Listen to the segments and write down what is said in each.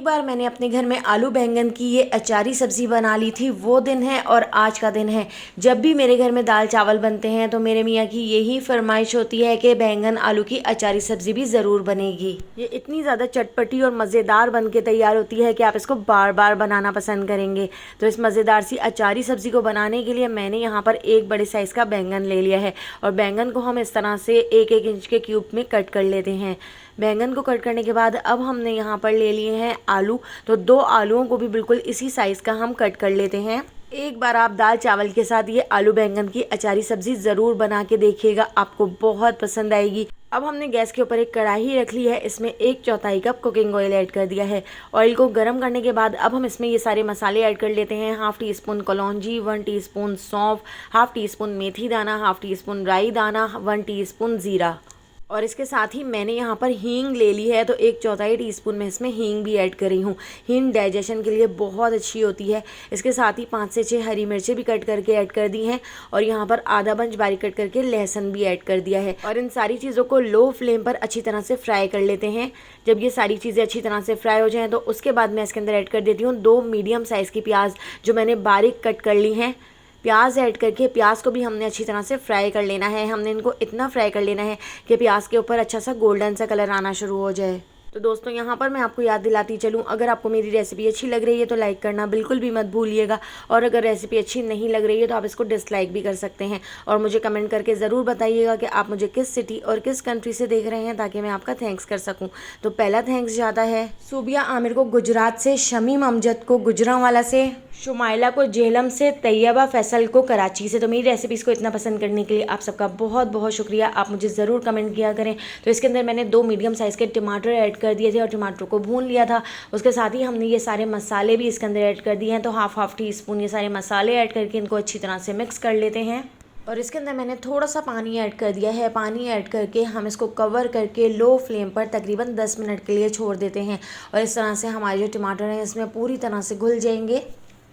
बार मैंने अपने घर में आलू बैंगन की ये अचारी सब्ज़ी बना ली थी। वो दिन है और आज का दिन है। जब भी मेरे घर में दाल चावल बनते हैं तो मेरे मियाँ की यही फरमाइश होती है कि बैंगन आलू की अचारी सब्ज़ी भी ज़रूर बनेगी। ये इतनी ज़्यादा चटपटी और मज़ेदार बन के तैयार होती है कि आप इसको बार बार बनाना पसंद करेंगे। तो इस मज़ेदार सी अचारी सब्ज़ी को बनाने के लिए मैंने यहाँ पर एक बड़े साइज़ का बैंगन ले लिया है और बैंगन को हम इस तरह से 1-1 इंच के क्यूब में कट कर लेते हैं। बैंगन को कट करने के बाद अब हमने यहाँ पर ले लिए हैं आलू। तो 2 आलूओं को भी बिल्कुल इसी साइज़ का हम कट कर लेते हैं। एक बार आप दाल चावल के साथ ये आलू बैंगन की अचारी सब्ज़ी ज़रूर बना के देखिएगा, आपको बहुत पसंद आएगी। अब हमने गैस के ऊपर एक कढ़ाई रख ली है, इसमें 1/4 कप कुकिंग ऑयल ऐड कर दिया है। ऑयल को गर्म करने के बाद अब हम इसमें ये सारे मसाले ऐड कर लेते हैं। 1/2 टीस्पून कलौंजी, 1 टीस्पून सौंफ, 1/2 टीस्पून मेथी दाना, 1/2 टीस्पून राई दाना, 1 टीस्पून ज़ीरा और इसके साथ ही मैंने यहाँ पर हींग ले ली है। तो 1/4 टीस्पून में इसमें हींग भी ऐड कर रही हूँ। हींग डाइजेशन के लिए बहुत अच्छी होती है। इसके साथ ही 5 से 6 हरी मिर्चें भी कट करके ऐड कर दी हैं और यहाँ पर आधा बंच बारीक कट करके लहसुन भी ऐड कर दिया है। और इन सारी चीज़ों को लो फ्लेम पर अच्छी तरह से फ्राई कर लेते हैं। जब ये सारी चीज़ें अच्छी तरह से फ्राई हो जाएँ तो उसके बाद मैं इसके अंदर ऐड कर देती हूँ 2 मीडियम साइज़ की प्याज जो मैंने बारीक कट कर ली हैं। प्याज ऐड करके प्याज को भी हमने अच्छी तरह से फ्राई कर लेना है। हमने इनको इतना फ्राई कर लेना है कि प्याज के ऊपर अच्छा सा गोल्डन सा कलर आना शुरू हो जाए। तो दोस्तों यहाँ पर मैं आपको याद दिलाती चलूँ, अगर आपको मेरी रेसिपी अच्छी लग रही है तो लाइक करना बिल्कुल भी मत भूलिएगा और अगर रेसिपी अच्छी नहीं लग रही है तो आप इसको डिसलाइक भी कर सकते हैं और मुझे कमेंट करके ज़रूर बताइएगा कि आप मुझे किस सिटी और किस कंट्री से देख रहे हैं ताकि मैं आपका थैंक्स कर सकूँ। तो पहला थैंक्स जाता है सूबिया आमिर को गुजरात से, शमीम अमजद को गुजरांवाला से, शुमाइला को जेहलम से, तैयबा फैसल को कराची से। तो मेरी रेसिपीज़ को इतना पसंद करने के लिए आप सबका बहुत बहुत शुक्रिया। आप मुझे ज़रूर कमेंट किया करें। तो इसके अंदर मैंने 2 मीडियम साइज़ के टमाटर ऐड कर दिए थे और टमाटर को भून लिया था। उसके साथ ही हमने ये सारे मसाले भी इसके अंदर ऐड कर दिए हैं। तो 1/2 टीस्पून ये सारे मसाले ऐड करके इनको अच्छी तरह से मिक्स कर लेते हैं और इसके अंदर मैंने थोड़ा सा पानी ऐड कर दिया है। पानी ऐड करके हम इसको कवर करके लो फ्लेम पर तकरीबन 10 मिनट के लिए छोड़ देते हैं और इस तरह से हमारे जो टमाटर हैं इसमें पूरी तरह से घुल जाएंगे।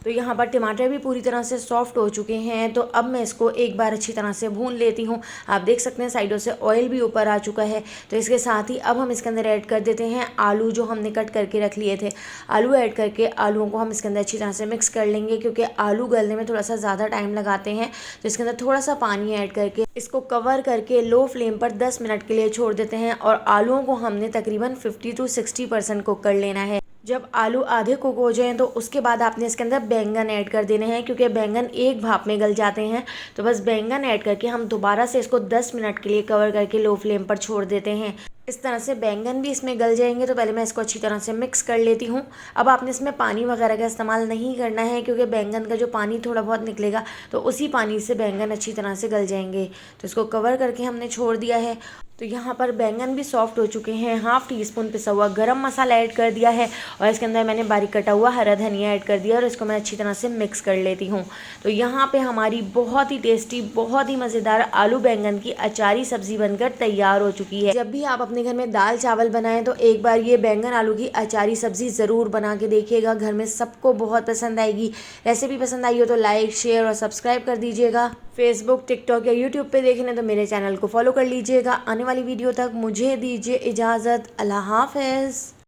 तो यहाँ पर टमाटर भी पूरी तरह से सॉफ्ट हो चुके हैं। तो अब मैं इसको एक बार अच्छी तरह से भून लेती हूँ। आप देख सकते हैं साइडों से ऑयल भी ऊपर आ चुका है। तो इसके साथ ही अब हम इसके अंदर ऐड कर देते हैं आलू जो हमने कट करके रख लिए थे। आलू ऐड करके आलूओं को हम इसके अंदर अच्छी तरह से मिक्स कर लेंगे क्योंकि आलू गलने में थोड़ा सा ज़्यादा टाइम लगाते हैं। तो इसके अंदर थोड़ा सा पानी ऐड करके इसको कवर करके लो फ्लेम पर 10 मिनट के लिए छोड़ देते हैं और आलूओं को हमने तकरीबन 50 से 60% कुक कर लेना है। जब आलू आधे कुक हो जाएं तो उसके बाद आपने इसके अंदर बैंगन ऐड कर देने हैं क्योंकि बैंगन एक भाप में गल जाते हैं। तो बस बैंगन ऐड करके हम दोबारा से इसको 10 मिनट के लिए कवर करके लो फ्लेम पर छोड़ देते हैं। इस तरह से बैंगन भी इसमें गल जाएंगे। तो पहले मैं इसको अच्छी तरह से मिक्स कर लेती हूँ। अब आपने इसमें पानी वगैरह का इस्तेमाल नहीं करना है क्योंकि बैंगन का जो पानी थोड़ा बहुत निकलेगा तो उसी पानी से बैंगन अच्छी तरह से गल जाएंगे। तो इसको कवर करके हमने छोड़ दिया है। तो यहाँ पर बैंगन भी सॉफ्ट हो चुके हैं। 1/2 टीस्पून पिसा हुआ गरम मसाला ऐड कर दिया है और इसके अंदर मैंने बारीक कटा हुआ हरा धनिया ऐड कर दिया और इसको मैं अच्छी तरह से मिक्स कर लेती हूँ। तो यहाँ पे हमारी बहुत ही टेस्टी, बहुत ही मज़ेदार आलू बैंगन की अचारी सब्ज़ी बनकर तैयार हो चुकी है। जब भी आप अपने घर में दाल चावल बनाएं तो एक बार ये बैंगन आलू की अचारी सब्ज़ी ज़रूर बना के देखिएगा, घर में सबको बहुत पसंद आएगी। रेसिपी पसंद आई हो तो लाइक, शेयर और सब्सक्राइब कर दीजिएगा। फेसबुक, टिकटॉक या यूट्यूब पे देख लें तो मेरे चैनल को फॉलो कर लीजिएगा। आने वाली वीडियो तक मुझे दीजिए इजाज़त। अल्लाह हाफ़िज़।